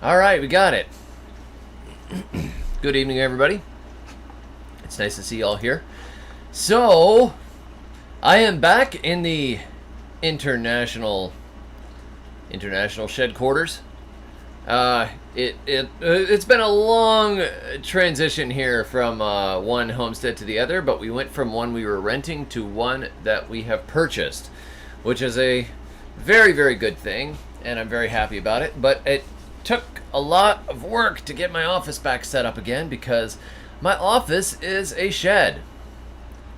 All right, we got it. Good evening, everybody. It's nice to see you all here. So, I am back in the international shed quarters. It's been a long transition here from one homestead to the other, but we went from one we were renting to one that we have purchased, which is a very, very good thing, and I'm very happy about it. But it took a lot of work to get my office back set up again because my office is a shed.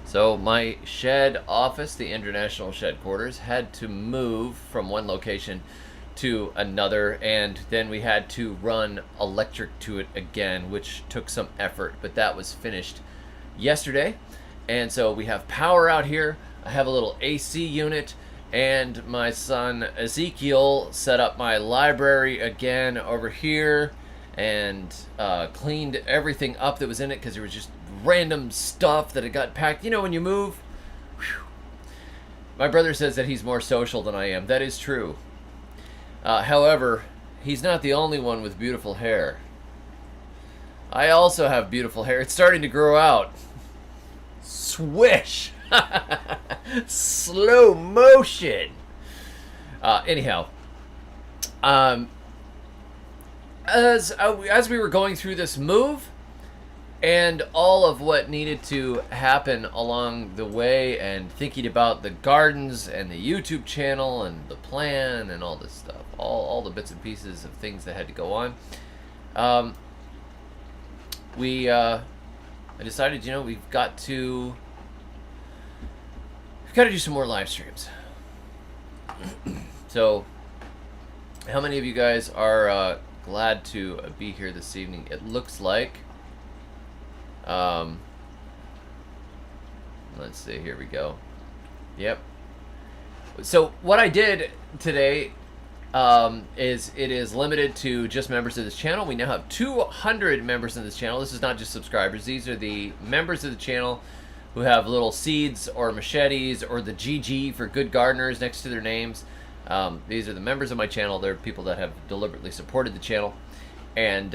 So my shed office, the international shed quarters, had to move from one location to another, and then we had to run electric to it again, which took some effort, but that was finished yesterday. And so we have power out here. I have a little AC unit, and my son Ezekiel set up my library again over here and cleaned everything up that was in it because there was just random stuff that had got packed. You know, when you move, whew. My brother says that he's more social than I am. That is true. However, he's not the only one with beautiful hair. I also have beautiful hair. It's starting to grow out. Swish! Slow motion. Anyhow, as we were going through this move and all of what needed to happen along the way, and thinking about the gardens and the YouTube channel and the plan and all this stuff, all the bits and pieces of things that had to go on, I decided, we've got to do some more live streams. So, how many of you guys are glad to be here this evening? It looks like, let's see, here we go. Yep. So what I did today is it is limited to just members of this channel. We now have 200 members in this channel. This is not just subscribers. These are the members of the channel who have little seeds or machetes or the GG for good gardeners next to their names. These are the members of my channel. They're people that have deliberately supported the channel. And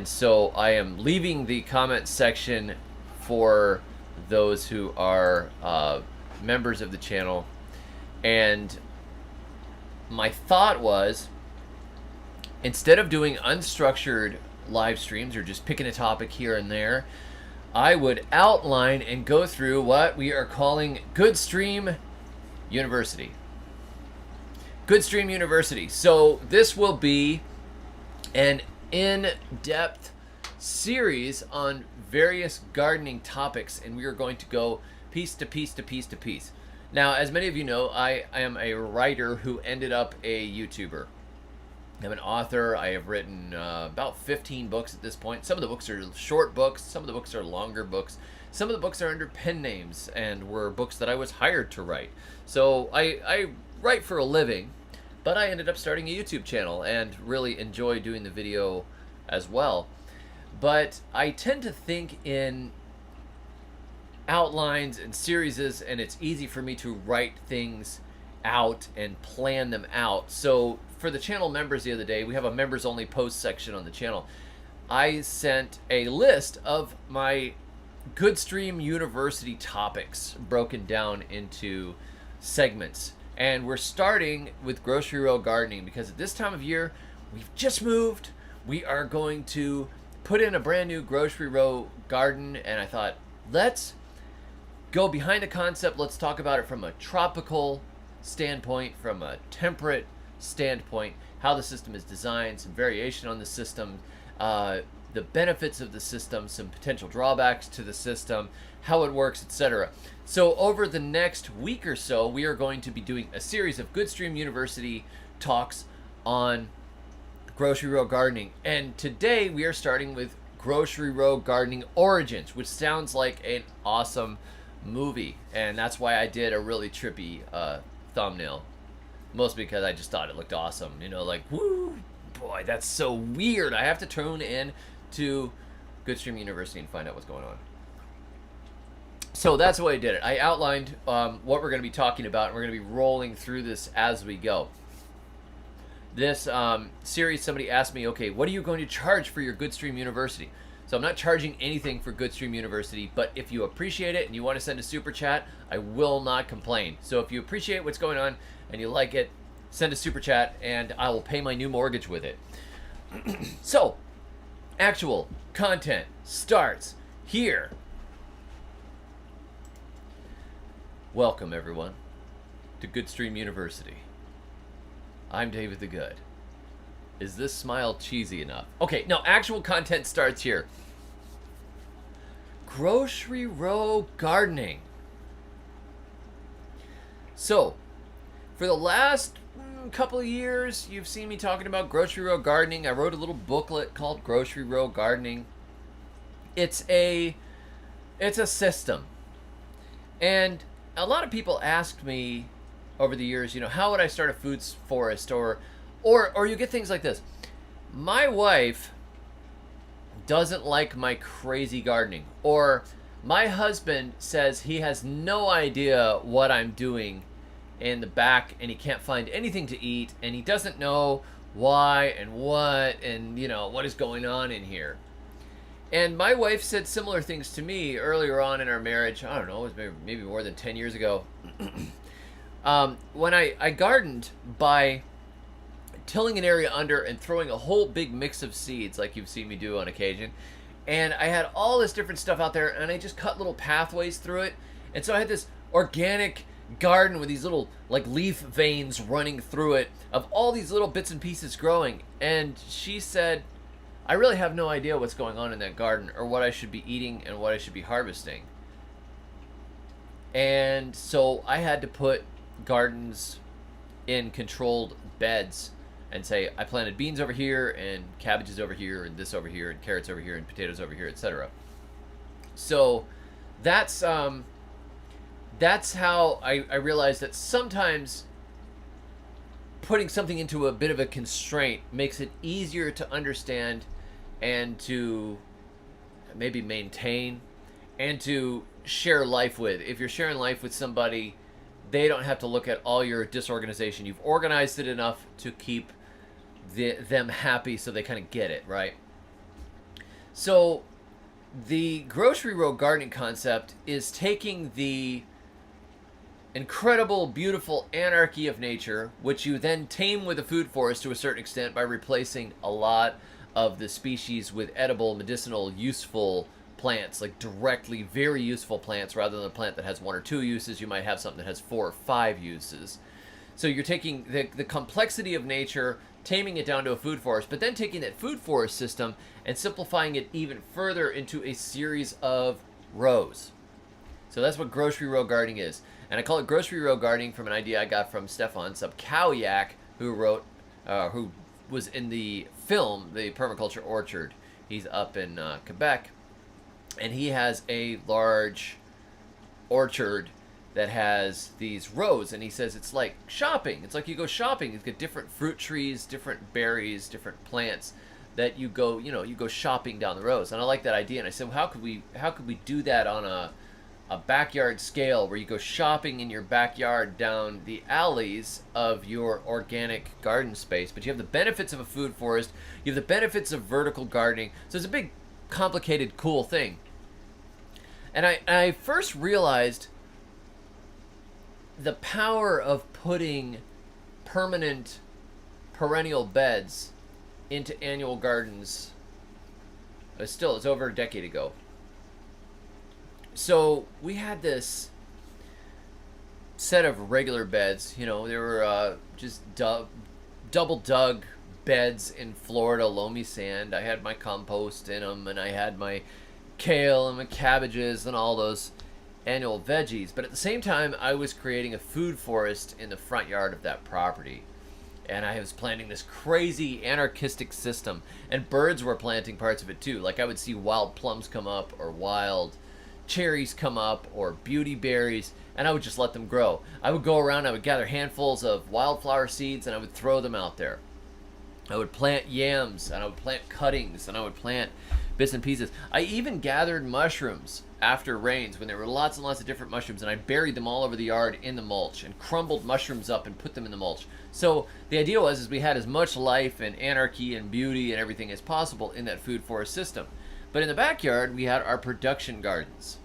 so I am leaving the comment section for those who are members of the channel. And my thought was, instead of doing unstructured live streams or just picking a topic here and there, I would outline and go through what we are calling Goodstream University. Goodstream University. So this will be an in-depth series on various gardening topics, and we are going to go piece to piece to piece to piece. Now, as many of you know, I am a writer who ended up a YouTuber. I'm an author. I have written about 15 books at this point. Some of the books are short books. Some of the books are longer books. Some of the books are under pen names and were books that I was hired to write. So I write for a living, but I ended up starting a YouTube channel and really enjoy doing the video as well. But I tend to think in outlines and series, and it's easy for me to write things out and plan them out. So for the channel members the other day, we have a members only post section on the channel. I sent a list of my Goodstream University topics broken down into segments. And we're starting with grocery row gardening because at this time of year, we've just moved. We are going to put in a brand new grocery row garden, and I thought, let's go behind the concept. Let's talk about it from a tropical standpoint, from a temperate standpoint, how the system is designed, some variation on the system, the benefits of the system, some potential drawbacks to the system, how it works, etc. So over the next week or so, we are going to be doing a series of Goodstream University talks on grocery row gardening. And today we are starting with grocery row gardening origins, which sounds like an awesome movie. And that's why I did a really trippy thumbnail. Mostly because I just thought it looked awesome. Like, woo, boy, that's so weird. I have to tune in to Goodstream University and find out what's going on. So that's the way I did it. I outlined what we're going to be talking about, and we're going to be rolling through this as we go. this series, somebody asked me, okay, what are you going to charge for your Goodstream University? So I'm not charging anything for Goodstream University, but if you appreciate it and you want to send a super chat, I will not complain. So if you appreciate what's going on and you like it, send a super chat and I will pay my new mortgage with it. So, actual content starts here. Welcome, everyone, to Goodstream University. I'm David the Good. Is this smile cheesy enough? Okay, no, actual content starts here. Grocery row gardening. So, for the last couple of years, you've seen me talking about grocery row gardening. I wrote a little booklet called Grocery Row Gardening. It's a system. And a lot of people asked me over the years, how would I start a food forest, or you get things like this. My wife doesn't like my crazy gardening, or my husband says he has no idea what I'm doing in the back and he can't find anything to eat and he doesn't know why and what and what is going on in here. And my wife said similar things to me earlier on in our marriage. I don't know, it was maybe more than 10 years ago. When I gardened by tilling an area under and throwing a whole big mix of seeds like you've seen me do on occasion. And I had all this different stuff out there and I just cut little pathways through it. And so I had this organic garden with these little leaf veins running through it of all these little bits and pieces growing. And she said, I really have no idea what's going on in that garden or what I should be eating and what I should be harvesting. And so I had to put gardens in controlled beds and say, I planted beans over here and cabbages over here and this over here and carrots over here and potatoes over here, etc. So that's how I realized that sometimes putting something into a bit of a constraint makes it easier to understand and to maybe maintain and to share life with. If you're sharing life with somebody, they don't have to look at all your disorganization. You've organized it enough to keep them happy so they kind of get it, right? So the grocery row gardening concept is taking the incredible, beautiful anarchy of nature, which you then tame with a food forest to a certain extent by replacing a lot of the species with edible, medicinal, useful plants, like directly very useful plants, rather than a plant that has 1 or 2 uses. You might have something that has 4 or 5 uses. So you're taking the complexity of nature, taming it down to a food forest, but then taking that food forest system and simplifying it even further into a series of rows. So that's what grocery row gardening is. And I call it grocery row gardening from an idea I got from Stefan Subkowiak, who was in the film, The Permaculture Orchard. He's up in Quebec, and he has a large orchard that has these rows, and he says it's like shopping. It's like you go shopping. You've got different fruit trees, different berries, different plants that you go shopping down the rows. And I like that idea. And I said, well, how could we do that on a backyard scale, where you go shopping in your backyard down the alleys of your organic garden space, but you have the benefits of a food forest, you have the benefits of vertical gardening. So it's a big, complicated, cool thing. And I first realized the power of putting permanent perennial beds into annual gardens. It's over a decade ago. So we had this set of regular beds. They were just double dug beds in Florida, loamy sand. I had my compost in them, and I had my kale and my cabbages and all those annual veggies. But at the same time, I was creating a food forest in the front yard of that property. And I was planting this crazy anarchistic system. And birds were planting parts of it too. Like I would see wild plums come up, or wild cherries come up, or beauty berries, and I would just let them grow. I would go around, I would gather handfuls of wildflower seeds, and I would throw them out there. I would plant yams, and I would plant cuttings, and I would plant bits and pieces. I even gathered mushrooms after rains when there were lots and lots of different mushrooms, and I buried them all over the yard in the mulch and crumbled mushrooms up and put them in the mulch. So the idea was is we had as much life and anarchy and beauty and everything as possible in that food forest system. But in the backyard, we had our production gardens.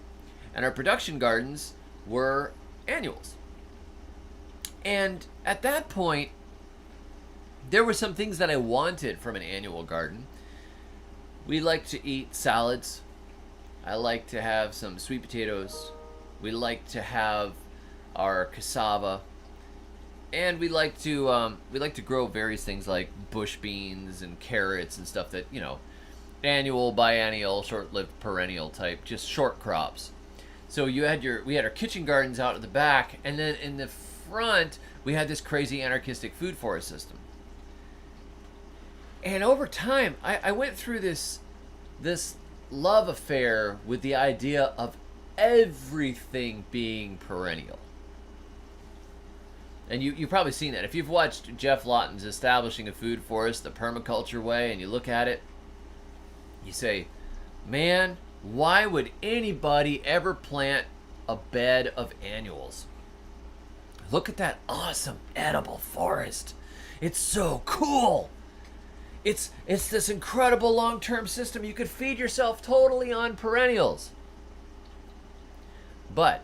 And our production gardens were annuals. And at that point, there were some things that I wanted from an annual garden. We like to eat salads. I like to have some sweet potatoes. We like to have our cassava. And we like to grow various things like bush beans and carrots and stuff that, annual, biennial, short-lived, perennial type, just short crops. So we had our kitchen gardens out at the back, and then in the front we had this crazy anarchistic food forest system. And over time, I went through this love affair with the idea of everything being perennial. And you've probably seen that. If you've watched Jeff Lawton's Establishing a Food Forest, the permaculture way, and you look at it, you say, man, why would anybody ever plant a bed of annuals? Look at that awesome edible forest. It's so cool. It's this incredible long-term system. You could feed yourself totally on perennials. But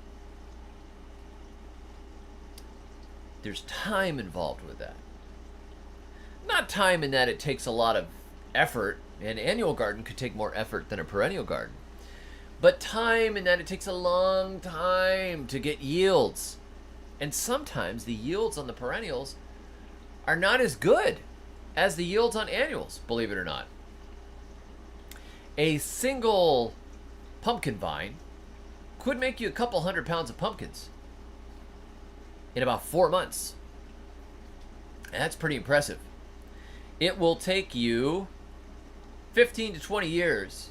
there's time involved with that. Not time in that it takes a lot of effort. An annual garden could take more effort than a perennial garden. But time in that it takes a long time to get yields. And sometimes the yields on the perennials are not as good as the yields on annuals, believe it or not. A single pumpkin vine could make you a couple 100 pounds of pumpkins in about 4 months. And that's pretty impressive. It will take you 15 to 20 years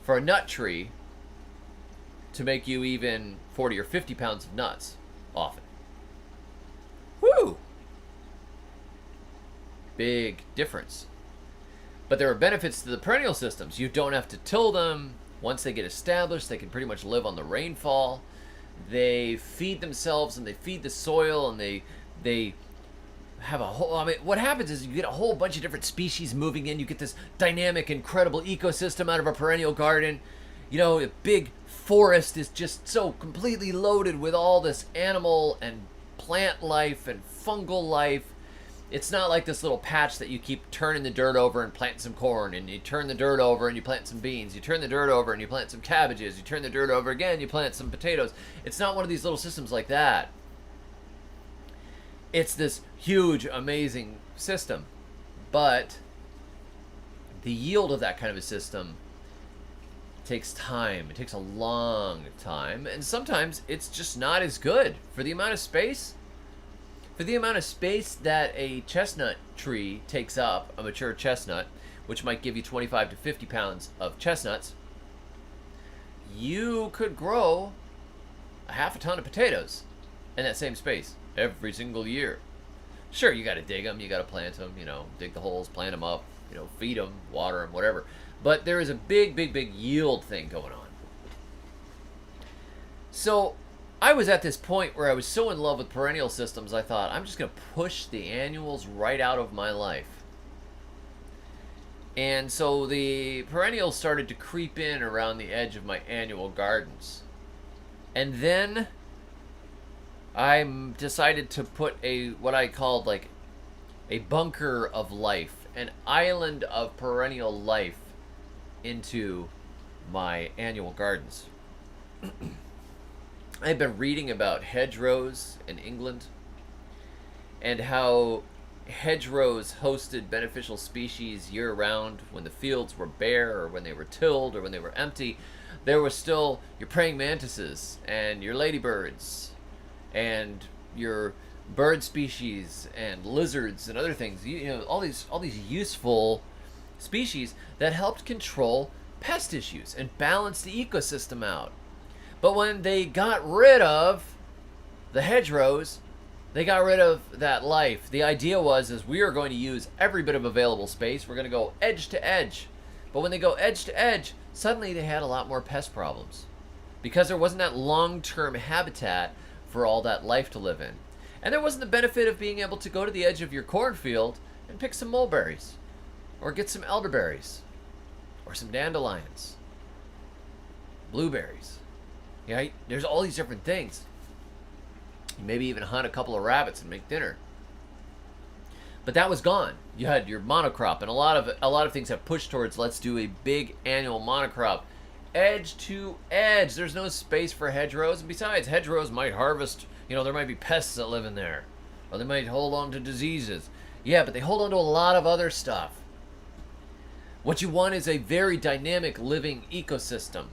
for a nut tree to make you even 40 or 50 pounds of nuts often. Woo! Big difference. But there are benefits to the perennial systems. You don't have to till them. Once they get established, they can pretty much live on the rainfall. They feed themselves and they feed the soil, and they have a whole, what happens is you get a whole bunch of different species moving in. You get this dynamic, incredible ecosystem out of a perennial garden. A big forest is just so completely loaded with all this animal and plant life and fungal life. It's not like this little patch that you keep turning the dirt over and planting some corn, and you turn the dirt over and you plant some beans. You turn the dirt over and you plant some cabbages. You turn the dirt over again, you plant some potatoes. It's not one of these little systems like that. It's this huge, amazing system. But the yield of that kind of a system takes time. It takes a long time. And sometimes it's just not as good for the amount of space. For the amount of space that a chestnut tree takes up, a mature chestnut, which might give you 25 to 50 pounds of chestnuts, you could grow a half a ton of potatoes in that same space every single year. Sure, you got to dig them, you got to plant them, dig the holes, plant them up, feed them, water them, whatever. But there is a big, big, big yield thing going on. So I was at this point where I was so in love with perennial systems, I thought, I'm just going to push the annuals right out of my life. And so the perennials started to creep in around the edge of my annual gardens. And then I decided to put what I called like a bunker of life, an island of perennial life into my annual gardens. I've been reading about hedgerows in England and how hedgerows hosted beneficial species year-round. When the fields were bare or when they were tilled or when they were empty, there were still your praying mantises and your ladybirds and your bird species and lizards and other things. All these useful species that helped control pest issues and balance the ecosystem out. But when they got rid of the hedgerows, they got rid of that life. The idea was we are going to use every bit of available space. We're going to go edge to edge. But when they go edge to edge, suddenly they had a lot more pest problems. because there wasn't that long-term habitat for all that life to live in. And there wasn't the benefit of being able to go to the edge of your cornfield and pick some mulberries, or get some elderberries, or some dandelions, blueberries. Yeah, there's all these different things. You maybe even hunt a couple of rabbits and make dinner. But that was gone. You had your monocrop, and a lot of things have pushed towards, let's do a big annual monocrop, edge to edge. There's no space for hedgerows, and besides, hedgerows might harvest. There might be pests that live in there, or they might hold on to diseases. Yeah, but they hold on to a lot of other stuff. What you want is a very dynamic living ecosystem.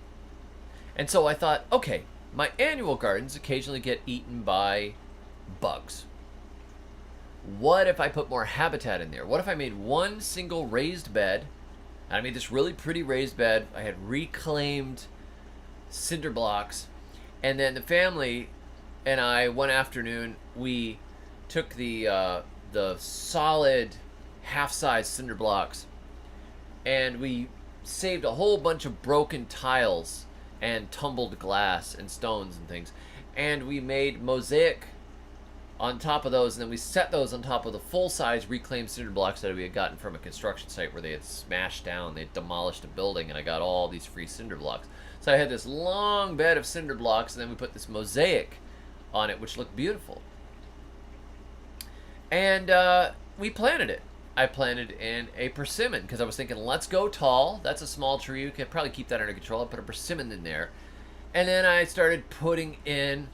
And so I thought, okay, my annual gardens occasionally get eaten by bugs. What if I put more habitat in there? What if I made one single raised bed? And I made this really pretty raised bed. I had reclaimed cinder blocks. And then the family and I, one afternoon, we took the solid half-size cinder blocks, and we saved a whole bunch of broken tiles and tumbled glass and stones and things. And we made mosaic on top of those, and then we set those on top of the full-size reclaimed cinder blocks that we had gotten from a construction site where they had smashed down, they had demolished a building, and I got all these free cinder blocks. So I had this long bed of cinder blocks, and then we put this mosaic on it, which looked beautiful. And we planted it. I planted in a persimmon, because I was thinking, let's go tall. That's a small tree. We could probably keep that under control. I put a persimmon in there. And then I started putting in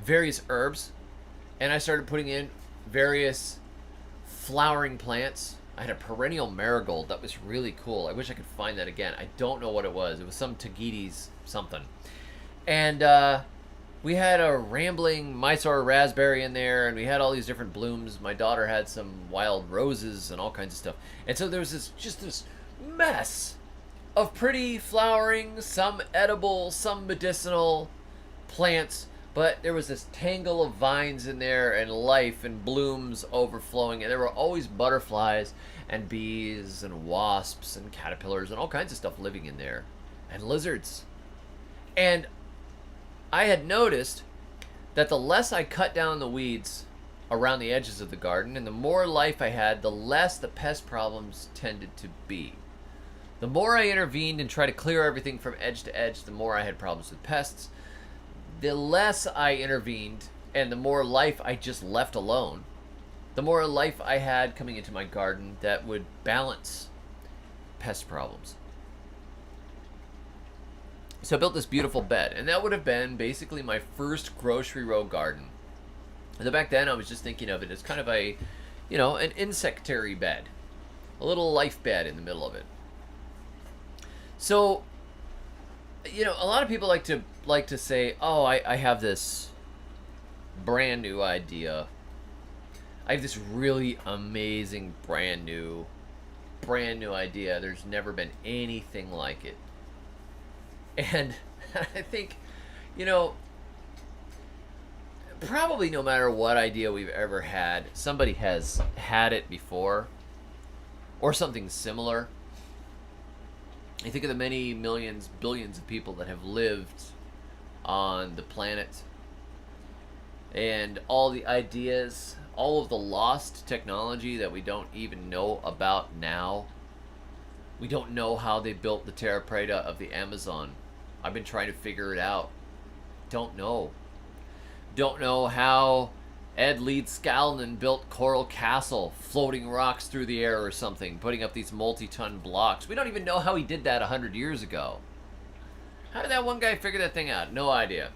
various herbs, and I started putting in various flowering plants. I had a perennial marigold that was really cool. I wish I could find that again. I don't know what it was. It was some Tahiti's something. And we had a rambling Mysore raspberry in there, and we had all these different blooms. My daughter had some wild roses and all kinds of stuff. And so there was this mess of pretty flowering, some edible, some medicinal plants. But there was this tangle of vines in there, and life and blooms overflowing, and there were always butterflies and bees and wasps and caterpillars and all kinds of stuff living in there, and lizards. And I had noticed that the less I cut down the weeds around the edges of the garden, and the more life I had, the less the pest problems tended to be. The more I intervened and tried to clear everything from edge to edge, the more I had problems with pests. The less I intervened and the more life I just left alone, the more life I had coming into my garden that would balance pest problems. So I built this beautiful bed, and that would have been basically my first grocery row garden. And so back then I was just thinking of it as kind of an insectary bed, a little life bed in the middle of it. So, a lot of people like to say, oh, I have this brand new idea. I have this really amazing brand new idea. There's never been anything like it. And I think, probably no matter what idea we've ever had, somebody has had it before, or something similar. You think of the many millions, billions of people that have lived on the planet, and all the ideas, all of the lost technology that we don't even know about now. We don't know how they built the Terra Preta of the Amazon. I've been trying to figure it out. Don't know. Don't know how Ed Leedskalnin built Coral Castle, floating rocks through the air or something, putting up these multi-ton blocks. We don't even know how he did that 100 years ago. How did that one guy figure that thing out? No idea.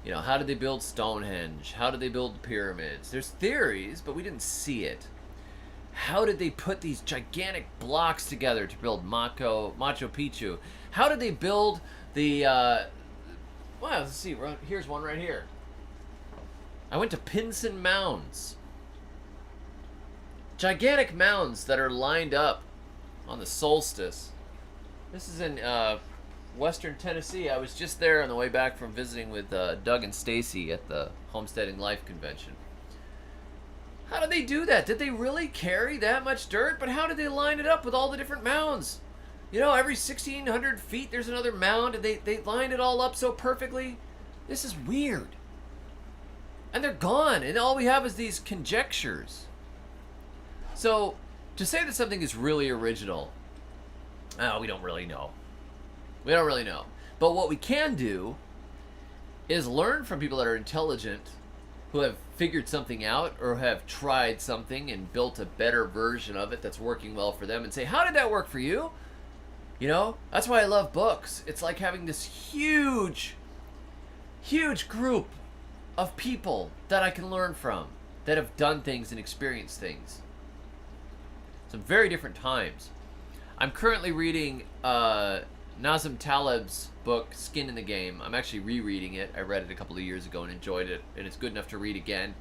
How did they build Stonehenge? How did they build the pyramids? There's theories, but we didn't see it. How did they put these gigantic blocks together to build Machu Picchu? How did they build the... well, let's see. Here's one right here. I went to Pinson Mounds. Gigantic mounds that are lined up on the solstice. This is in western Tennessee. I was just there on the way back from visiting with Doug and Stacy at the Homesteading Life Convention. How did they do that? Did they really carry that much dirt? But how did they line it up with all the different mounds? You know, every 1,600 feet there's another mound, and they line it all up so perfectly. This is weird. And they're gone, and all we have is these conjectures. So, to say that something is really original, we don't really know. We don't really know. But what we can do is learn from people that are intelligent, who have figured something out or have tried something and built a better version of it that's working well for them, and say, how did that work for you? You know, that's why I love books. It's like having this huge group of people that I can learn from, that have done things and experienced things. Some very different times. I'm currently reading Nazim Taleb's book, Skin in the Game. I'm actually rereading it. I read it a couple of years ago and enjoyed it, and it's good enough to read again.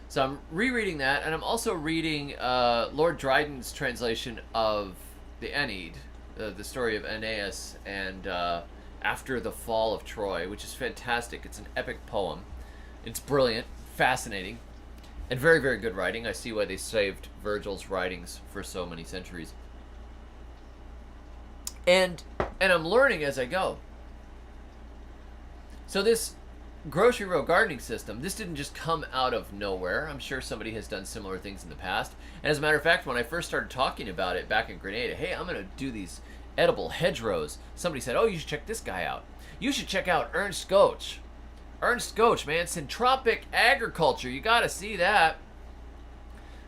So I'm rereading that, and I'm also reading Lord Dryden's translation of the Aeneid, the story of Aeneas and after the fall of Troy, which is fantastic. It's an epic poem. It's brilliant, fascinating, and very, very good writing. I see why they saved Virgil's writings for so many centuries. And I'm learning as I go. So this grocery row gardening system, this didn't just come out of nowhere. I'm sure somebody has done similar things in the past. And as a matter of fact, when I first started talking about it back in Grenada, hey, I'm going to do these edible hedgerows, somebody said, oh, you should check this guy out. You should check out Ernst Goetsch. Ernst Goetsch, man, syntropic agriculture. You got to see that.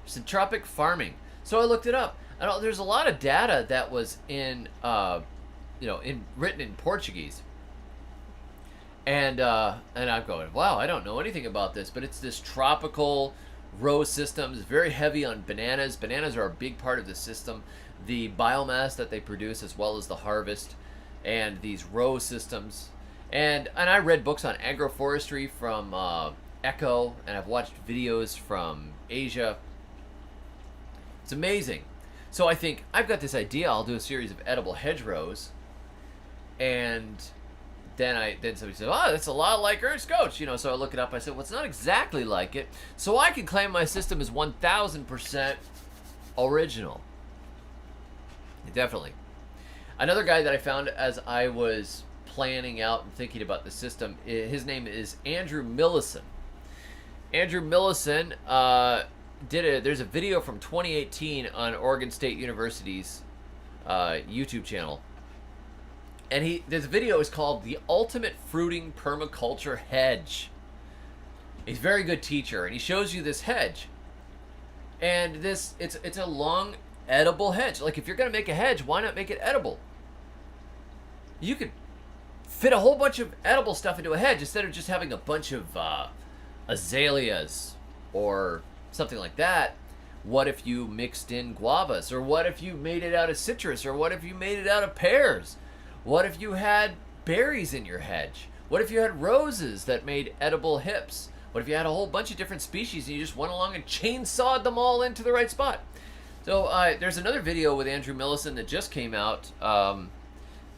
Syntropic farming. So I looked it up. And there's a lot of data that was in, written in Portuguese. And I'm going, wow, I don't know anything about this, but it's this tropical row system. It's very heavy on bananas. Bananas are a big part of the system. The biomass that they produce, as well as the harvest, and these row systems. And I read books on agroforestry from Echo, and I've watched videos from Asia. It's amazing. So I think, I've got this idea, I'll do a series of edible hedgerows, and then somebody said, oh, that's a lot like Ernst Goetsch, so I look it up, I said, well, it's not exactly like it, so I can claim my system is 1,000% original. Definitely. Another guy that I found as I was planning out and thinking about the system, his name is Andrew Millison. Andrew Millison, there's a video from 2018 on Oregon State University's YouTube channel. And this video is called The Ultimate Fruiting Permaculture Hedge. He's a very good teacher, and he shows you this hedge. And it's a long, edible hedge. Like, if you're going to make a hedge, why not make it edible? You could fit a whole bunch of edible stuff into a hedge instead of just having a bunch of azaleas or something like that. What if you mixed in guavas? Or what if you made it out of citrus? Or what if you made it out of pears? What if you had berries in your hedge? What if you had roses that made edible hips? What if you had a whole bunch of different species and you just went along and chainsawed them all into the right spot? So there's another video with Andrew Millison that just came out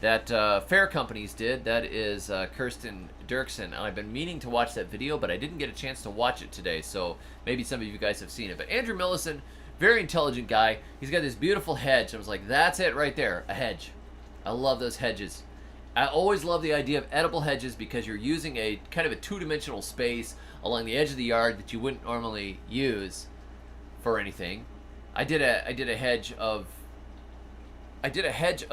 that Fair Companies did. That is Kirsten Dirksen. And I've been meaning to watch that video, but I didn't get a chance to watch it today. So maybe some of you guys have seen it. But Andrew Millison, very intelligent guy. He's got this beautiful hedge. I was like, that's it right there, a hedge. I love those hedges. I always love the idea of edible hedges because you're using a kind of a two-dimensional space along the edge of the yard that you wouldn't normally use for anything. I did a hedge of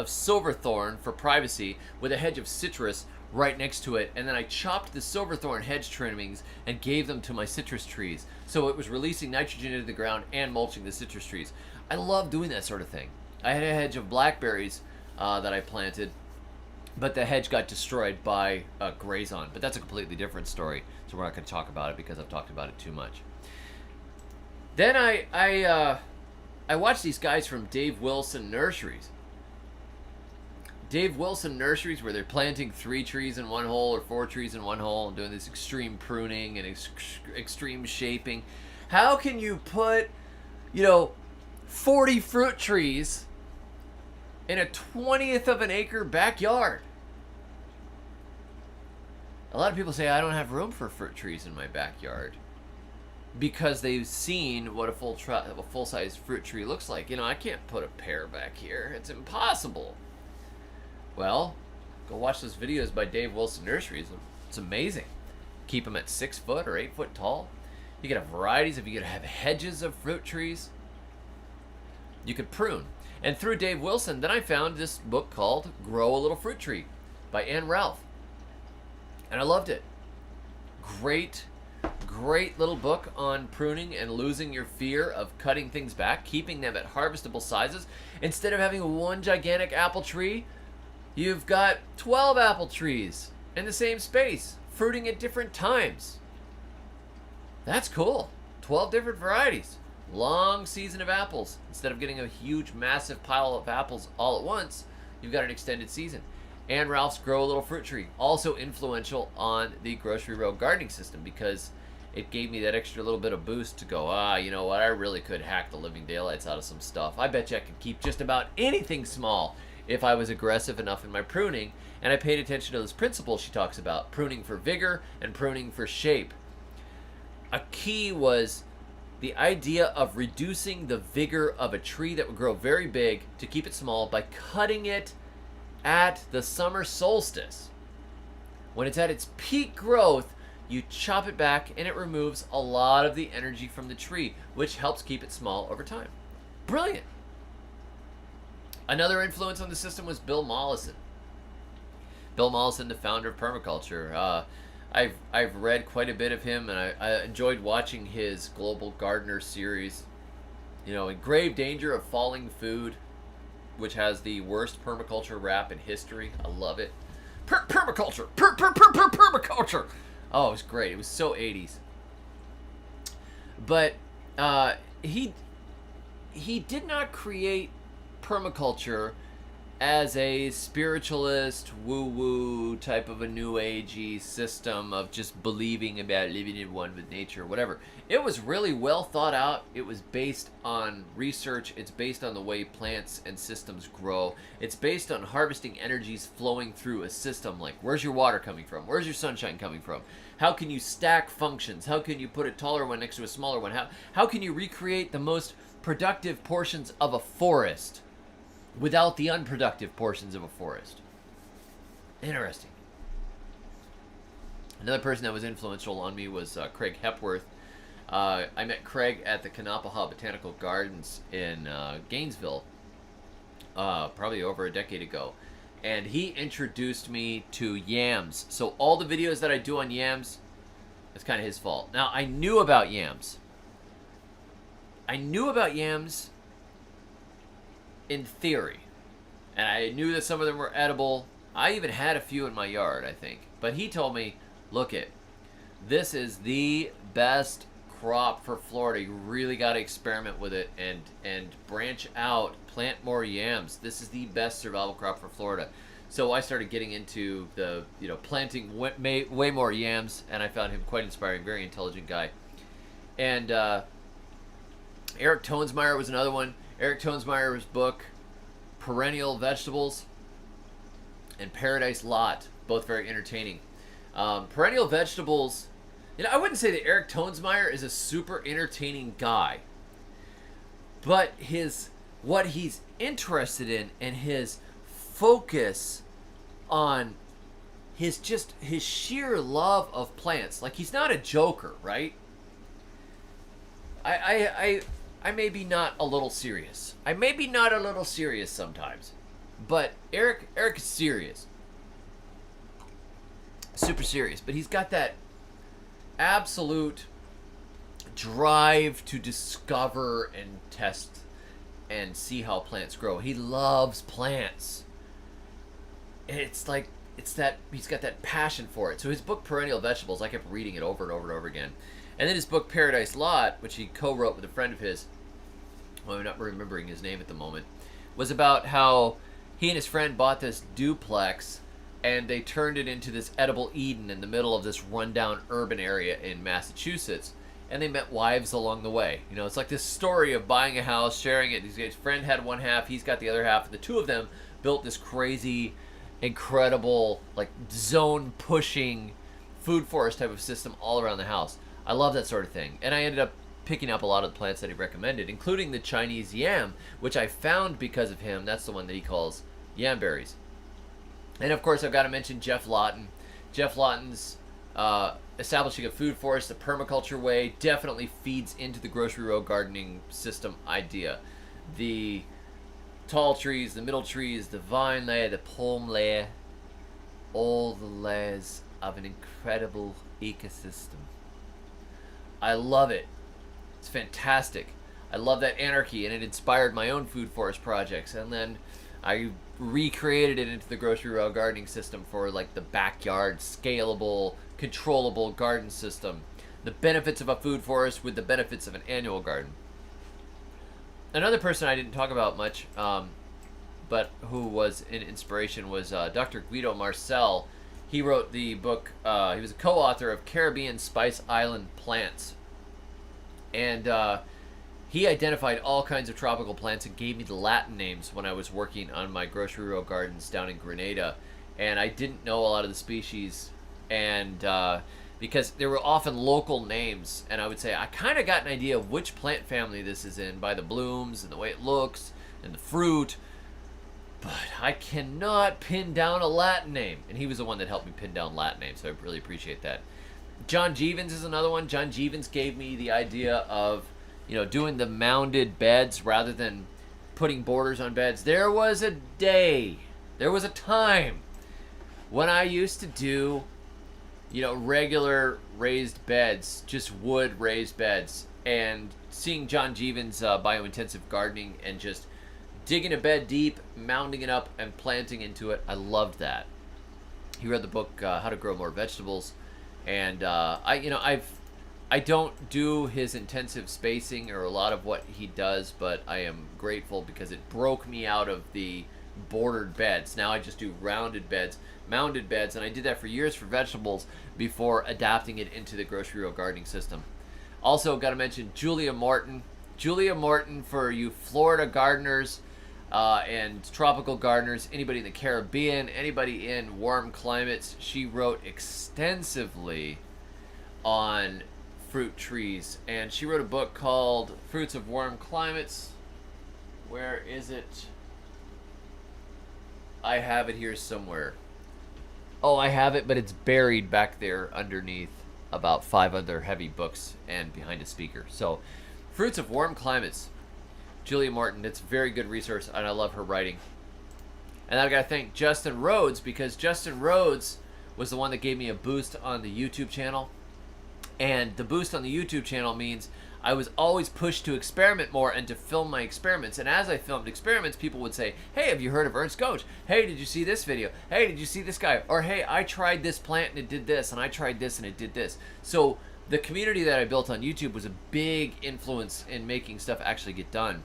silverthorn for privacy with a hedge of citrus right next to it, and then I chopped the silverthorn hedge trimmings and gave them to my citrus trees. So it was releasing nitrogen into the ground and mulching the citrus trees. I love doing that sort of thing. I had a hedge of blackberries that I planted, but the hedge got destroyed by grazon. But that's a completely different story, so we're not going to talk about it because I've talked about it too much. Then I watched these guys from Dave Wilson Nurseries. Dave Wilson Nurseries, where they're planting 3 trees in one hole or 4 trees in one hole and doing this extreme pruning and extreme shaping. How can you put, 40 fruit trees in a 1/20 of an acre backyard? A lot of people say, I don't have room for fruit trees in my backyard, because they've seen what a full-size fruit tree looks like. I can't put a pear back here. It's impossible. Well, go watch those videos by Dave Wilson Nurseries. It's amazing. Keep them at 6 foot or 8 foot tall. You can have varieties. If you could have hedges of fruit trees, you could prune. And through Dave Wilson, then I found this book called Grow a Little Fruit Tree by Ann Ralph. And I loved it. Great little book on pruning and losing your fear of cutting things back, keeping them at harvestable sizes. Instead of having one gigantic apple tree, you've got 12 apple trees in the same space, fruiting at different times. That's cool. 12 different varieties. Long season of apples. Instead of getting a huge, massive pile of apples all at once, you've got an extended season. Ann Ralph's Grow a Little Fruit Tree, also influential on the grocery road gardening system, because it gave me that extra little bit of boost to go, you know what, I really could hack the living daylights out of some stuff. I bet you I could keep just about anything small if I was aggressive enough in my pruning, and I paid attention to this principle she talks about, pruning for vigor and pruning for shape. A key was the idea of reducing the vigor of a tree that would grow very big to keep it small by cutting it at the summer solstice. When it's at its peak growth, you chop it back and it removes a lot of the energy from the tree, which helps keep it small over time. Brilliant. Another influence on the system was Bill Mollison. Bill Mollison, the founder of permaculture. I've read quite a bit of him, and I enjoyed watching his Global Gardener series. You know, In Grave Danger of Falling Food, which has the worst permaculture rap in history. I love it. Permaculture! Permaculture! Oh, it was great. It was so 80s. But he did not create permaculture as a spiritualist, woo-woo type of a new agey system of just believing about living in one with nature or whatever. It was really well thought out. It was based on research. It's based on the way plants and systems grow. It's based on harvesting energies flowing through a system, like where's your water coming from? Where's your sunshine coming from? How can you stack functions? How can you put a taller one next to a smaller one? How can you recreate the most productive portions of a forest without the unproductive portions of a forest? Interesting. Another person that was influential on me was Craig Hepworth. I met Craig at the Kanapaha Botanical Gardens in Gainesville, probably over a decade ago. And he introduced me to yams. So all the videos that I do on yams, it's kind of his fault. Now, I knew about yams. In theory, and I knew that some of them were edible. I even had a few in my yard, I think. But he told me, look this is the best crop for Florida. You really got to experiment with it and branch out, plant more yams. This is the best survival crop for Florida. So I started getting into the planting way more yams, and I found him quite inspiring, very intelligent guy. And Eric Tonesmeyer was another one. Eric Tonesmeyer's book, Perennial Vegetables, and Paradise Lot, both very entertaining. Perennial Vegetables, I wouldn't say that Eric Tonesmeyer is a super entertaining guy, but what he's interested in and his focus on his sheer love of plants. Like, he's not a joker, right? I may be not a little serious. Sometimes. But Eric is serious. Super serious. But he's got that absolute drive to discover and test and see how plants grow. He loves plants. And it's like, he's got that passion for it. So his book, Perennial Vegetables, I kept reading it over and over and over again. And then his book, Paradise Lot, which he co-wrote with a friend of his, well, I'm not remembering his name at the moment, was about how he and his friend bought this duplex and they turned it into this edible Eden in the middle of this rundown urban area in Massachusetts. And they met wives along the way. It's like this story of buying a house, sharing it. His friend had one half, he's got the other half. The two of them built this crazy, incredible, like zone-pushing food forest type of system all around the house. I love that sort of thing. And I ended up picking up a lot of the plants that he recommended, including the Chinese yam, which I found because of him. That's the one that he calls yam berries. And of course, I've got to mention Jeff Lawton. Jeff Lawton's establishing a food forest the permaculture way definitely feeds into the grocery row gardening system idea. The tall trees, the middle trees, the vine layer, the palm layer, all the layers of an incredible ecosystem. I love it. It's fantastic. I love that anarchy, and it inspired my own food forest projects. And then I recreated it into the grocery row gardening system for like the backyard, scalable, controllable garden system. The benefits of a food forest with the benefits of an annual garden. Another person I didn't talk about much, but who was an inspiration was Dr. Guido Marcel. He wrote the book, he was a co-author of Caribbean Spice Island Plants. And he identified all kinds of tropical plants and gave me the Latin names when I was working on my grocery row gardens down in Grenada. And I didn't know a lot of the species, and because there were often local names, and I would say, I kind of got an idea of which plant family this is in by the blooms and the way it looks and the fruit, but I cannot pin down a Latin name. And he was the one that helped me pin down Latin names, so I really appreciate that. John Jeevens is another one. John Jeevens gave me the idea of, doing the mounded beds rather than putting borders on beds. There was a time when I used to do, regular raised beds, just wood raised beds, and seeing John Jeevens' biointensive gardening and just digging a bed deep, mounding it up, and planting into it. I loved that. He read the book How to Grow More Vegetables, and I don't do his intensive spacing or a lot of what he does, but I am grateful because it broke me out of the bordered beds. Now I just do rounded beds, mounded beds, and I did that for years for vegetables before adapting it into the grocery row gardening system. Also, got to mention Julia Morton. Julia Morton, for you Florida gardeners and tropical gardeners, anybody in the Caribbean, anybody in warm climates, she wrote extensively on fruit trees, and she wrote a book called Fruits of Warm Climates. Where is it? I have it here somewhere. Oh, I have it, but it's buried back there underneath about 5 other heavy books and behind a speaker. So, Fruits of Warm Climates, Julia Morton. It's a very good resource, and I love her writing. And I've got to thank Justin Rhodes, because Justin Rhodes was the one that gave me a boost on the YouTube channel. And the boost on the YouTube channel means I was always pushed to experiment more and to film my experiments. And as I filmed experiments, people would say, hey, have you heard of Ernst Goetsch? Hey, did you see this video? Hey, did you see this guy? Or, hey, I tried this plant and it did this, and I tried this and it did this. So the community that I built on YouTube was a big influence in making stuff actually get done.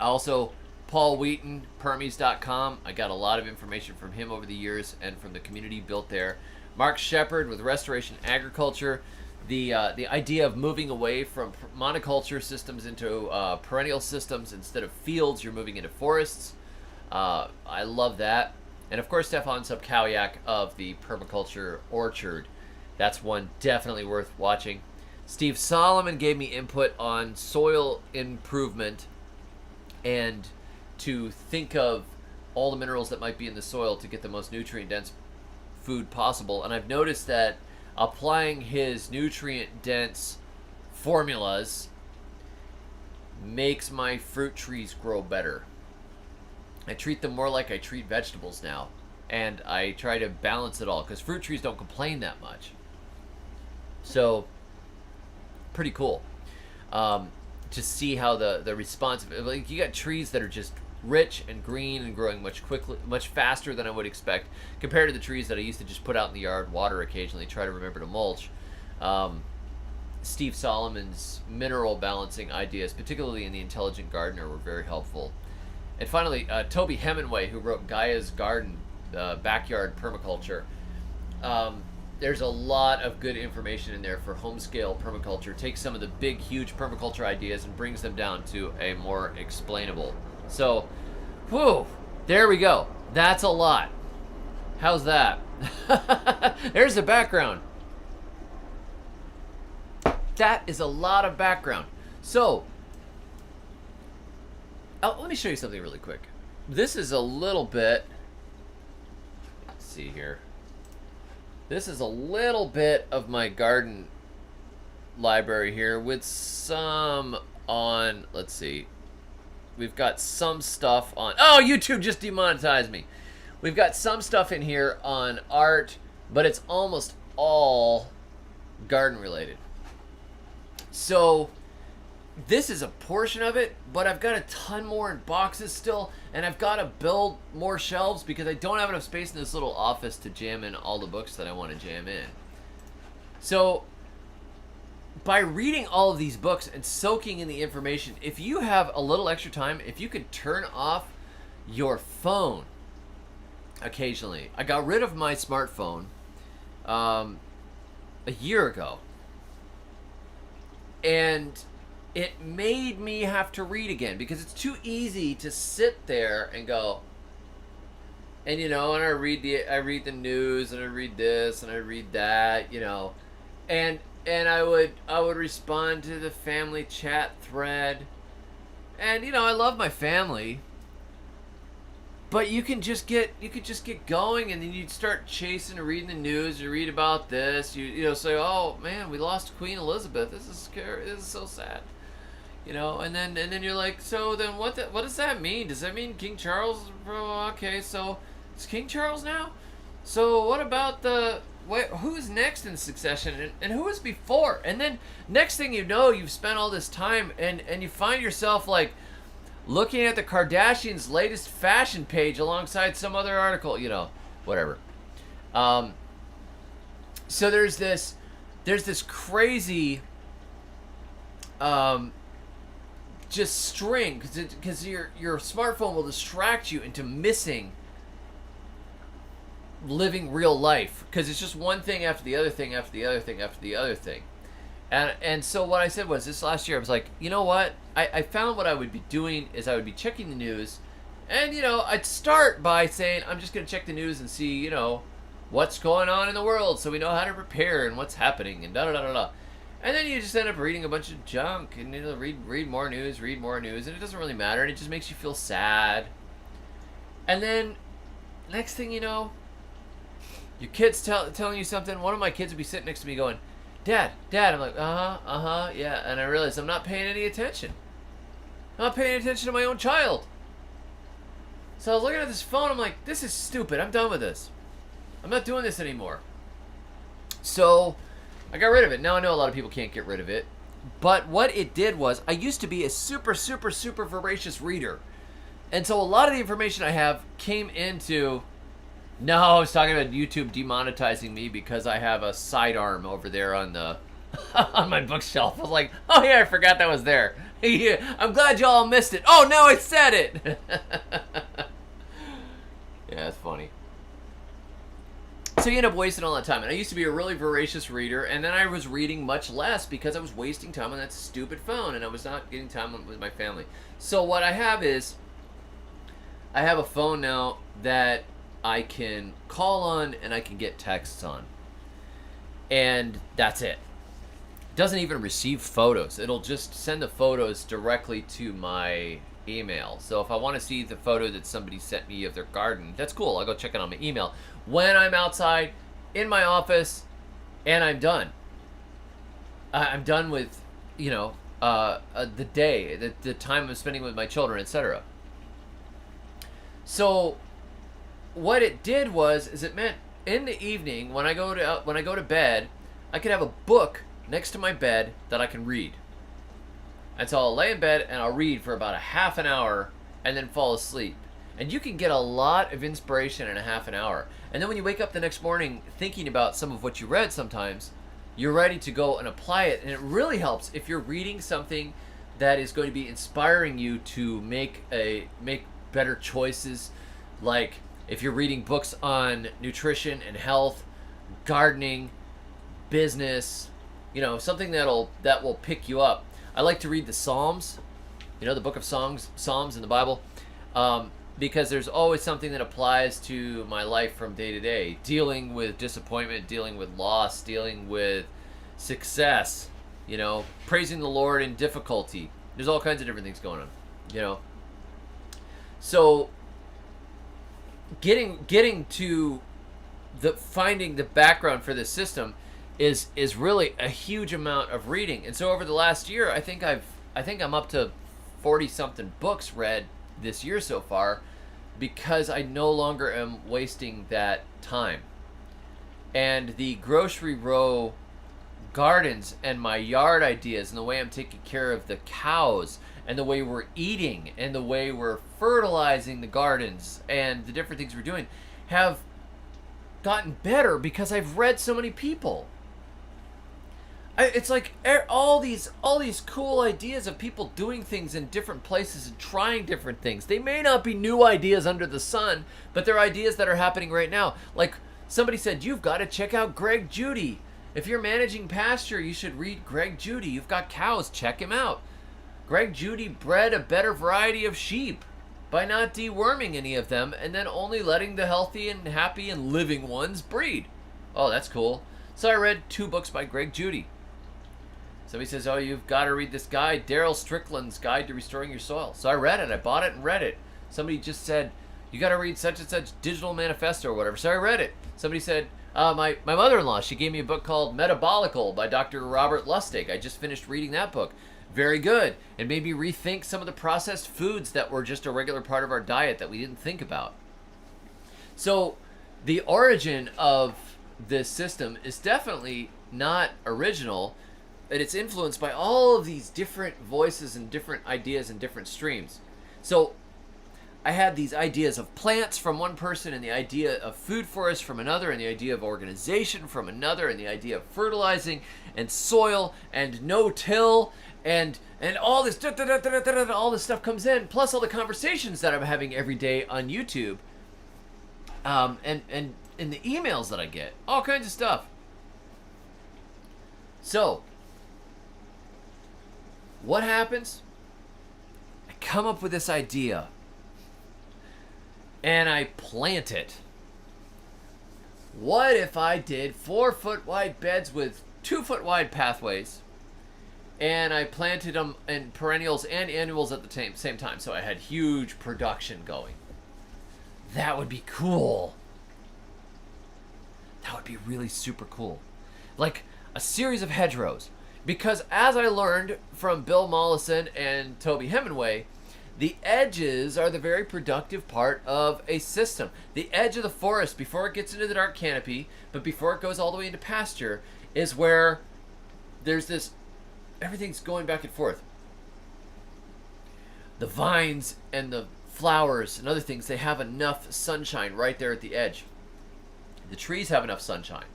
Also, Paul Wheaton, Permies.com. I got a lot of information from him over the years and from the community built there. Mark Shepard with Restoration Agriculture. The idea of moving away from monoculture systems into perennial systems instead of fields, you're moving into forests. I love that. And of course, Stefan Subkowiak of the Permaculture Orchard. That's one definitely worth watching. Steve Solomon gave me input on soil improvement and to think of all the minerals that might be in the soil to get the most nutrient-dense food possible. And I've noticed that applying his nutrient-dense formulas makes my fruit trees grow better. I treat them more like I treat vegetables now, and I try to balance it all because fruit trees don't complain that much. So, pretty cool to see how the response, like, you got trees that are just rich and green and growing much faster than I would expect compared to the trees that I used to just put out in the yard, water occasionally, try to remember to mulch. Steve Solomon's mineral balancing ideas, particularly in The Intelligent Gardener, were very helpful. And finally, Toby Hemingway, who wrote Gaia's Garden, Backyard Permaculture. There's a lot of good information in there for home-scale permaculture. Takes some of the big, huge permaculture ideas and brings them down to a more explainable. So, whew, there we go. That's a lot. How's that? There's the background. That is a lot of background. So, let me show you something really quick. This is a little bit see here. This is a little bit of my garden library here with some on, let's see. We've got some stuff on, oh, YouTube just demonetized me. We've got some stuff in here on art, but it's almost all garden related. So this is a portion of it, but I've got a ton more in boxes still, and I've got to build more shelves because I don't have enough space in this little office to jam in all the books that I want to jam in. So by reading all of these books and soaking in the information, if you have a little extra time, if you could turn off your phone occasionally. I got rid of my smartphone a year ago, and it made me have to read again because it's too easy to sit there and go, and and I read the news, and I read this and I read that, and I would respond to the family chat thread, and I love my family, but you could just get going, and then you'd start chasing and reading the news. You read about this, you say, oh man, we lost Queen Elizabeth. This is scary. This is so sad. And then you're like, so then what does that mean? Does that mean King Charles? Okay, so it's King Charles now. So what about who's next in succession, and who was before? And then next thing you know, you've spent all this time, and you find yourself like looking at the Kardashians' latest fashion page alongside some other article, whatever. So there's this crazy just string, because your smartphone will distract you into missing living real life, because it's just one thing after the other thing after the other thing after the other thing. And so what I said was, this last year I was like, you know what, I found what I would be doing is I would be checking the news, and I'd start by saying, I'm just going to check the news and see what's going on in the world, so we know how to prepare and what's happening, and da da da da da. And then you just end up reading a bunch of junk, and read more news, and it doesn't really matter, and it just makes you feel sad. And then next thing you know, your kid's telling you something. One of my kids would be sitting next to me going, Dad. I'm like, yeah. And I realized I'm not paying any attention. I'm not paying attention to my own child. So I was looking at this phone. I'm like, this is stupid. I'm done with this. I'm not doing this anymore. So I got rid of it. Now I know a lot of people can't get rid of it. But what it did was, I used to be a super, super, super voracious reader. And so a lot of the information I have came into... No, I was talking about YouTube demonetizing me because I have a sidearm over there on the on my bookshelf. I was like, oh yeah, I forgot that was there. Yeah, I'm glad y'all missed it. Oh, now I said it. Yeah, that's funny. So you end up wasting all that time. And I used to be a really voracious reader, and then I was reading much less because I was wasting time on that stupid phone, and I was not getting time with my family. So what I have is, I have a phone now that I can call on and I can get texts on. And that's it. It doesn't even receive photos. It'll just send the photos directly to my email. So if I want to see the photo that somebody sent me of their garden, that's cool. I'll go check it on my email. When I'm outside, in my office, and I'm done. I'm done with, the day, the time I'm spending with my children, etc. So what it did was, it meant in the evening when I go to bed, I could have a book next to my bed that I can read. And so I'll lay in bed and I'll read for about a half an hour and then fall asleep. And you can get a lot of inspiration in a half an hour. And then when you wake up the next morning thinking about some of what you read, sometimes you're ready to go and apply it. And it really helps if you're reading something that is going to be inspiring you to make better choices. Like if you're reading books on nutrition and health, gardening, business, something that will pick you up. I like to read the Psalms, the book of Psalms in the Bible, because there's always something that applies to my life from day to day. Dealing with disappointment, dealing with loss, dealing with success, praising the Lord in difficulty. There's all kinds of different things going on, So getting to the finding the background for this system is really a huge amount of reading. And so over the last year, I think I'm up to 40 something books read this year so far, because I no longer am wasting that time. And the grocery row gardens and my yard ideas and the way I'm taking care of the cows and the way we're eating and the way we're fertilizing the gardens and the different things we're doing have gotten better because I've read so many people. It's like all these cool ideas of people doing things in different places and trying different things. They may not be new ideas under the sun, but they're ideas that are happening right now. Like somebody said, you've got to check out Greg Judy. If you're managing pasture, you should read Greg Judy. You've got cows, check him out. Greg Judy bred a better variety of sheep by not deworming any of them and then only letting the healthy and happy and living ones breed. Oh, that's cool. So I read 2 books by Greg Judy. Somebody says, oh, you've got to read this guy, Daryl Strickland's Guide to Restoring Your Soil. So I read it. I bought it and read it. Somebody just said, you got to read such and such digital manifesto or whatever. So I read it. Somebody said, my mother-in-law, she gave me a book called Metabolical by Dr. Robert Lustig. I just finished reading that book. Very good. It made me rethink some of the processed foods that were just a regular part of our diet that we didn't think about. So the origin of this system is definitely not original, and it's influenced by all of these different voices and different ideas and different streams. So I had these ideas of plants from one person, and the idea of food forests from another, and the idea of organization from another, and the idea of fertilizing and soil and no-till and all this all this stuff comes in, plus all the conversations that I'm having every day on YouTube, and in the emails that I get, all kinds of stuff. So what happens? I come up with this idea and I plant it. What if I did 4-foot wide beds with 2-foot wide pathways, and I planted them in perennials and annuals at the same time, so I had huge production going? That would be cool. That would be really super cool. Like a series of hedgerows. Because as I learned from Bill Mollison and Toby Hemingway, the edges are the very productive part of a system. The edge of the forest, before it gets into the dark canopy, but before it goes all the way into pasture, is where there's this, everything's going back and forth. The vines and the flowers and other things, they have enough sunshine right there at the edge. The trees have enough sunshine.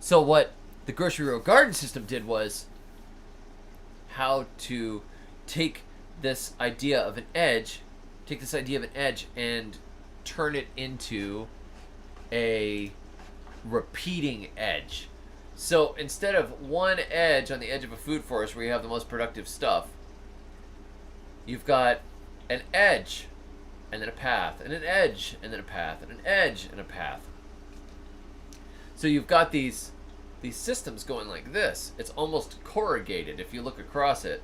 So what the grocery row garden system did was how to take this idea of an edge, and turn it into a repeating edge. So instead of one edge on the edge of a food forest where you have the most productive stuff, you've got an edge and then a path, and an edge and then a path, and an edge and a path. So you've got these systems going like this. It's almost corrugated if you look across it.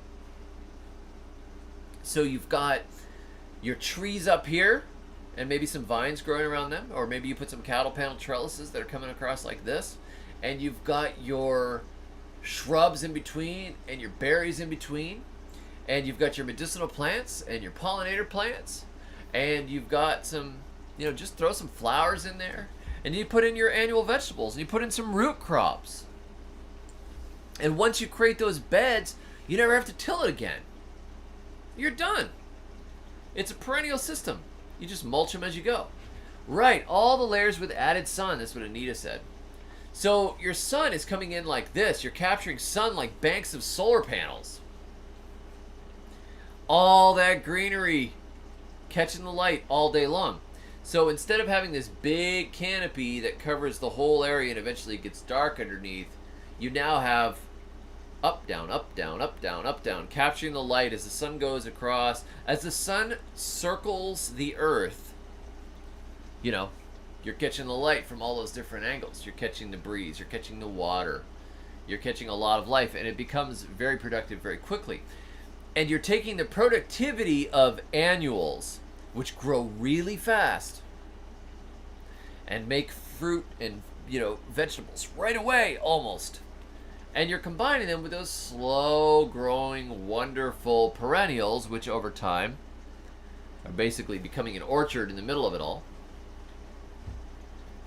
So you've got your trees up here and maybe some vines growing around them, or maybe you put some cattle panel trellises that are coming across like this, and you've got your shrubs in between and your berries in between, and you've got your medicinal plants and your pollinator plants, and you've got some, just throw some flowers in there. And you put in your annual vegetables, and you put in some root crops. And once you create those beds, you never have to till it again. You're done. It's a perennial system. You just mulch them as you go. Right, all the layers with added sun. That's what Anita said. So your sun is coming in like this. You're capturing sun like banks of solar panels. All that greenery catching the light all day long. So instead of having this big canopy that covers the whole area and eventually it gets dark underneath, you now have up, down, up, down, up, down, up, down, capturing the light as the sun goes across. As the sun circles the earth, you're catching the light from all those different angles. You're catching the breeze, you're catching the water, you're catching a lot of life, and it becomes very productive very quickly. And you're taking the productivity of annuals, which grow really fast and make fruit and, vegetables right away almost. And you're combining them with those slow growing, wonderful perennials, which over time are basically becoming an orchard in the middle of it all.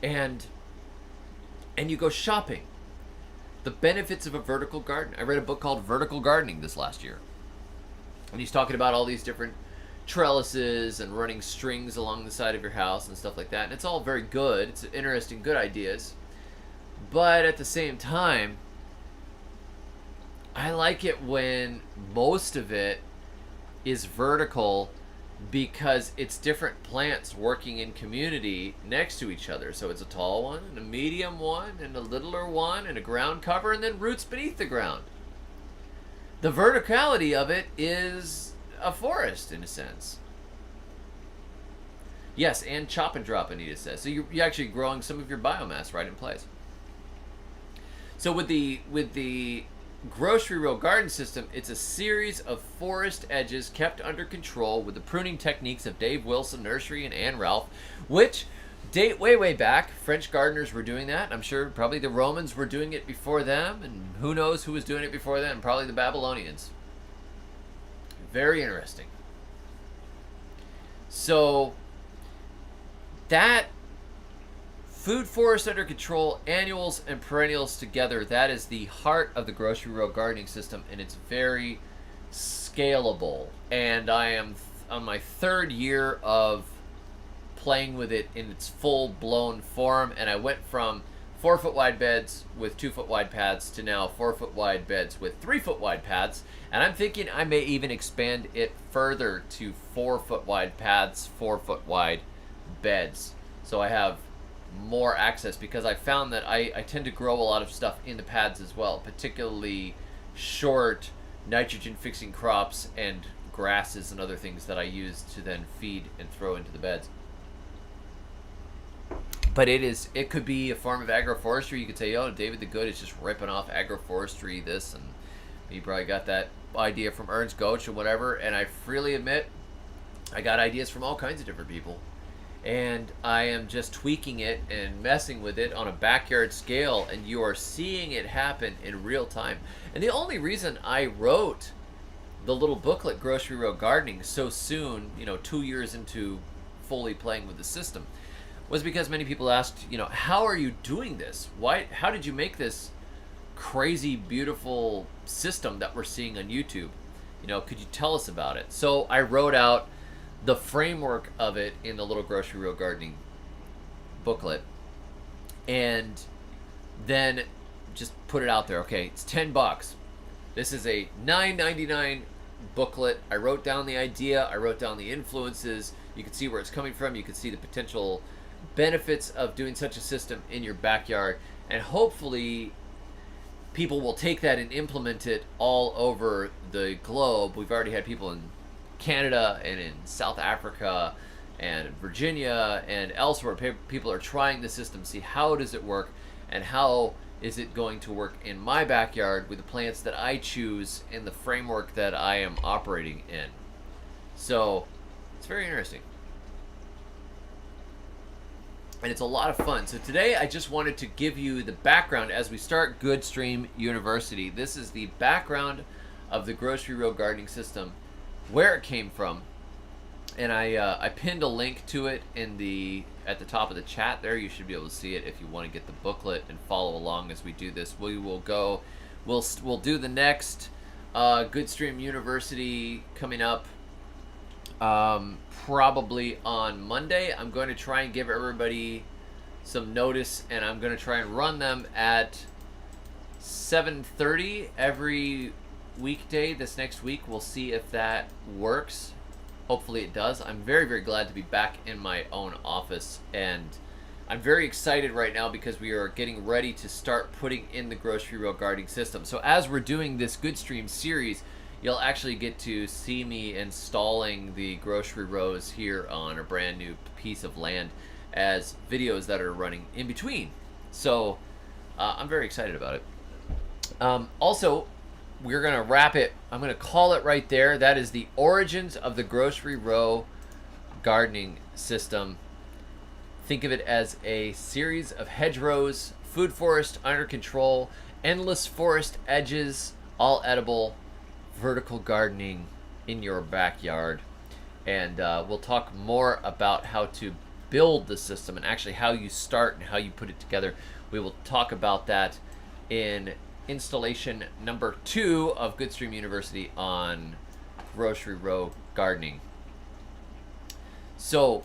And you go shopping. The benefits of a vertical garden. I read a book called Vertical Gardening this last year. And he's talking about all these different trellises and running strings along the side of your house and stuff like that. And it's all very good. It's interesting, good ideas. But at the same time, I like it when most of it is vertical because it's different plants working in community next to each other. So it's a tall one, and a medium one, and a littler one, and a ground cover, and then roots beneath the ground. The verticality of it is a forest, in a sense. Yes, and chop and drop, Anita says. So you're actually growing some of your biomass right in place. So with the grocery row garden system, it's a series of forest edges kept under control with the pruning techniques of Dave Wilson Nursery and Anne Ralph, which date way back. French gardeners were doing that. I'm sure probably the Romans were doing it before them, and who knows who was doing it before them, probably the Babylonians. Very interesting. So that food forest under control, annuals and perennials together, that is the heart of the grocery row gardening system, and it's very scalable. And I am on my third year of playing with it in its full-blown form, and I went from 4-foot wide beds with 2-foot wide pads to now 4-foot wide beds with 3-foot wide pads, and I'm thinking I may even expand it further to 4-foot wide pads, 4-foot wide beds, so I have more access, because I found that I tend to grow a lot of stuff in the pads as well, particularly short nitrogen fixing crops and grasses and other things that I use to then feed and throw into the beds. But it could be a form of agroforestry. You could say, oh, David the Good is just ripping off agroforestry this, and he probably got that idea from Ernst Goetz or whatever, and I freely admit I got ideas from all kinds of different people. And I am just tweaking it and messing with it on a backyard scale, and you are seeing it happen in real time. And the only reason I wrote the little booklet, Grocery Row Gardening, so soon, 2 years into fully playing with the system, was because many people asked, how are you doing this? How did you make this crazy, beautiful system that we're seeing on YouTube? Could you tell us about it? So I wrote out the framework of it in the little Grocery Row Gardening booklet, and then just put it out there. Okay, it's $10. This is a $9.99 booklet. I wrote down the idea, I wrote down the influences. You can see where it's coming from. You can see the potential benefits of doing such a system in your backyard, and hopefully people will take that and implement it all over the globe. We've already had people in Canada and in South Africa and Virginia and elsewhere. People are trying the system, see how does it work, and how is it going to work in my backyard with the plants that I choose in the framework that I am operating in. So it's very interesting, and it's a lot of fun. So today I just wanted to give you the background as we start Goodstream University. This is the background of the Grocery Row Gardening System, where it came from, and I pinned a link to it at the top of the chat there. You should be able to see it if you want to get the booklet and follow along as we do this. We'll do the next Goodstream University coming up probably on Monday. I'm going to try and give everybody some notice, and I'm going to try and run them at 7:30 every weekday this next week. We'll see if that works. Hopefully it does. I'm very, very glad to be back in my own office, and I'm very excited right now because we are getting ready to start putting in the Grocery Row Gardening System. So as we're doing this Goodstream series, you'll actually get to see me installing the grocery rows here on a brand new piece of land as videos that are running in between. So I'm very excited about it. Also, we're going to wrap it. I'm going to call it right there. That is the origins of the Grocery Row Gardening System. Think of it as a series of hedgerows, food forest under control, endless forest edges, all edible, vertical gardening in your backyard. And we'll talk more about how to build the system and actually how you start and how you put it together. We will talk about that in installation number 2 of Goodstream University on grocery row gardening. So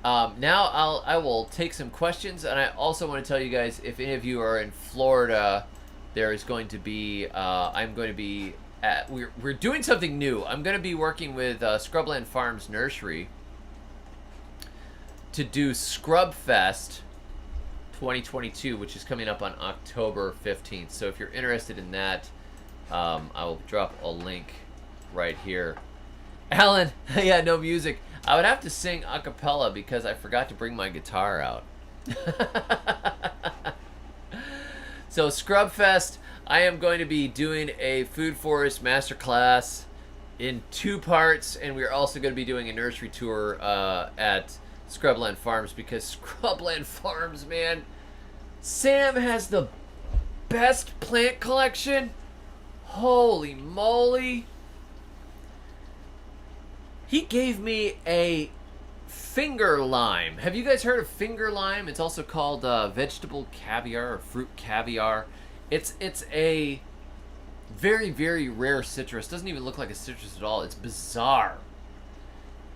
now I will take some questions, and I also want to tell you guys, if any of you are in Florida, there is going to be I'm going to be we're doing something new. I'm going to be working with Scrubland Farms Nursery to do Scrub Fest 2022, which is coming up on October 15th. So if you're interested in that, I will drop a link right here. Alan, yeah, no music. I would have to sing a cappella because I forgot to bring my guitar out. So Scrub Fest, I am going to be doing a food forest masterclass in 2 parts, and we're also going to be doing a nursery tour at Scrubland Farms, because Scrubland Farms, man, Sam has the best plant collection. Holy moly. He gave me a finger lime. Have you guys heard of finger lime? It's also called vegetable caviar or fruit caviar. It's a very, very rare citrus. Doesn't even look like a citrus at all. It's bizarre.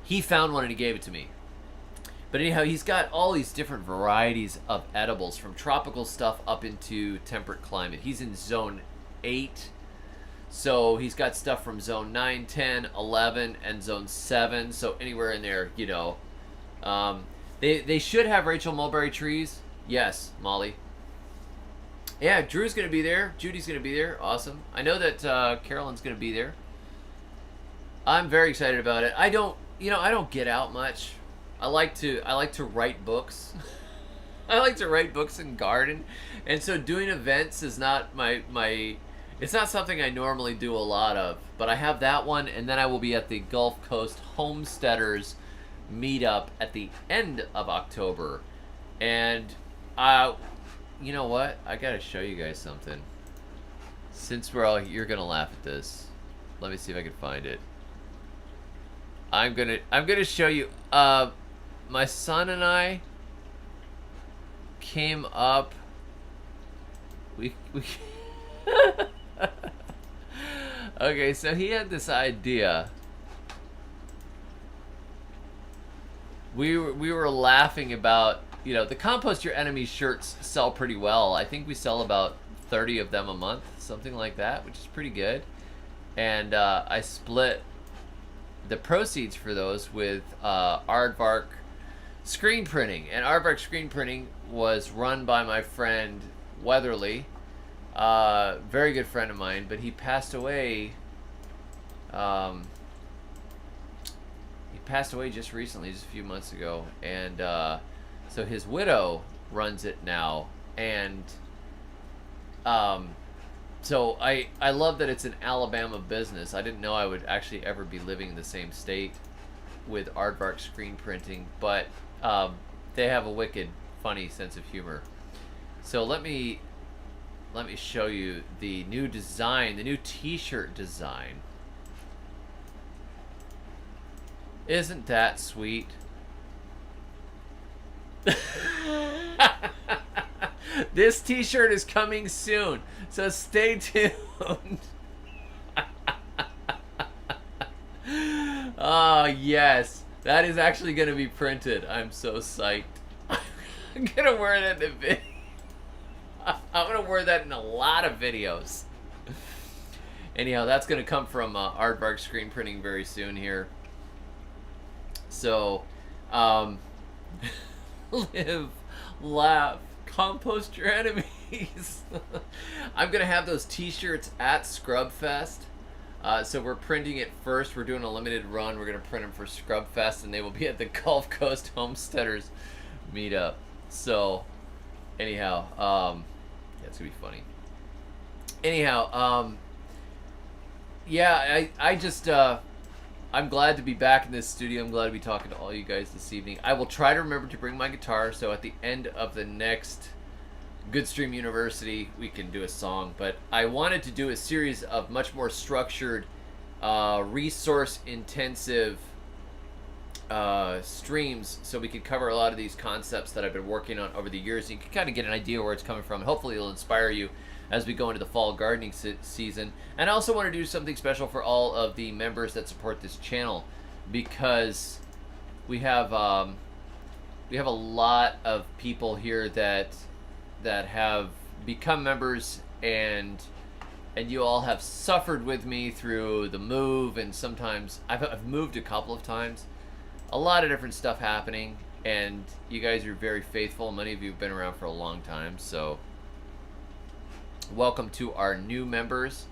He found one and he gave it to me. But anyhow, he's got all these different varieties of edibles, from tropical stuff up into temperate climate. He's in zone 8. So he's got stuff from zone 9, 10, 11, and zone 7. So anywhere in there, you know. They should have Rachel mulberry trees. Yes, Molly. Yeah, Drew's going to be there. Judy's going to be there. Awesome. I know that Carolyn's going to be there. I'm very excited about it. I don't get out much. I like to write books. I like to write books and garden. And so doing events is not it's not something I normally do a lot of, but I have that one, and then I will be at the Gulf Coast Homesteaders meetup at the end of October. And you know what? I gotta show you guys something. Since you're gonna laugh at this. Let me see if I can find it. I'm gonna show you. My son and I came up. We Okay, so he had this idea. We were laughing about, the Compost Your Enemies shirts sell pretty well. I think we sell about 30 of them a month, something like that, which is pretty good. And I split the proceeds for those with Aardvark Screen Printing. And Aardvark Screen Printing was run by my friend Weatherly. Very good friend of mine, but he passed away. He passed away just recently, just a few months ago, and so his widow runs it now. And so I love that it's an Alabama business. I didn't know I would actually ever be living in the same state with Aardvark Screen Printing, but they have a wicked funny sense of humor. So let me show you the new design, the new t-shirt design. Isn't that sweet? This t-shirt is coming soon, so stay tuned. Oh, yes. That is actually going to be printed. I'm so psyched. I'm going to wear that in the video. I'm going to wear that in a lot of videos. Anyhow, that's going to come from Aardvark Screen Printing very soon here. So, live, laugh, compost your enemies. I'm going to have those t-shirts at Scrub Fest. So we're printing it first. We're doing a limited run. We're going to print them for Scrub Fest, and they will be at the Gulf Coast Homesteaders meetup. So, anyhow, yeah, it's going to be funny. Anyhow, yeah, I just, I'm glad to be back in this studio. I'm glad to be talking to all you guys this evening. I will try to remember to bring my guitar, so at the end of the next Goodstream University, we can do a song. But I wanted to do a series of much more structured, resource-intensive streams, so we could cover a lot of these concepts that I've been working on over the years. You can kind of get an idea where it's coming from. Hopefully, it'll inspire you as we go into the fall gardening season. And I also want to do something special for all of the members that support this channel, because we have a lot of people here that have become members, and you all have suffered with me through the move, and sometimes I've moved a couple of times. A lot of different stuff happening, and you guys are very faithful. Many of you have been around for a long time, so welcome to our new members,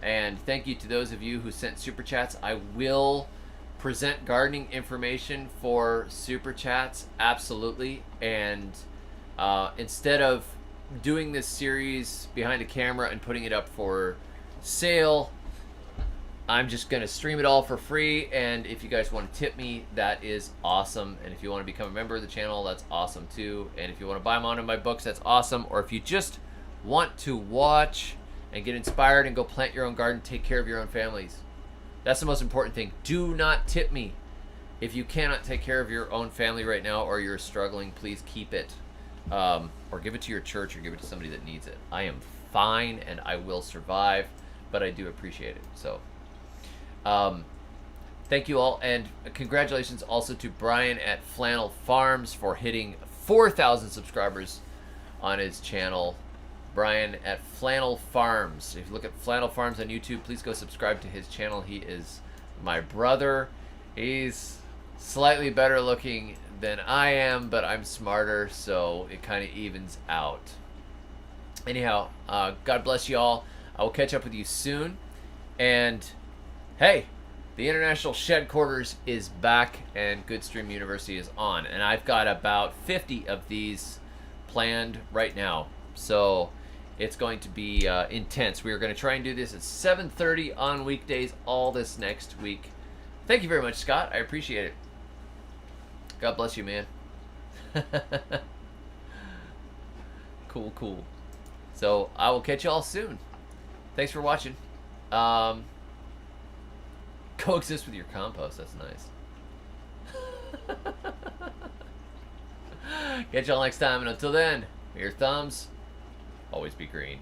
and thank you to those of you who sent super chats. I will present gardening information for super chats, absolutely, and instead of doing this series behind a camera and putting it up for sale, I'm just going to stream it all for free, and if you guys want to tip me, that is awesome. And if you want to become a member of the channel, that's awesome too. And if you want to buy one of my books, that's awesome. Or if you just want to watch and get inspired and go plant your own garden, take care of your own families. That's the most important thing. Do not tip me. If you cannot take care of your own family right now, or you're struggling, please keep it. Or give it to your church, or give it to somebody that needs it. I am fine and I will survive, but I do appreciate it. So thank you all, and congratulations also to Brian at Flannel Farms for hitting 4,000 subscribers on his channel. Brian at Flannel Farms. If you look at Flannel Farms on YouTube, please go subscribe to his channel. He is my brother. He's slightly better looking than I am, but I'm smarter, so it kind of evens out. Anyhow, God bless you all. I will catch up with you soon. And hey, the International Shed Quarters is back, and Goodstream University is on. And I've got about 50 of these planned right now. So it's going to be intense. We are going to try and do this at 7:30 on weekdays all this next week. Thank you very much, Scott. I appreciate it. God bless you, man. Cool. So I will catch you all soon. Thanks for watching. Coexist with your compost. That's nice. Catch y'all next time, and until then, may your thumbs always be green.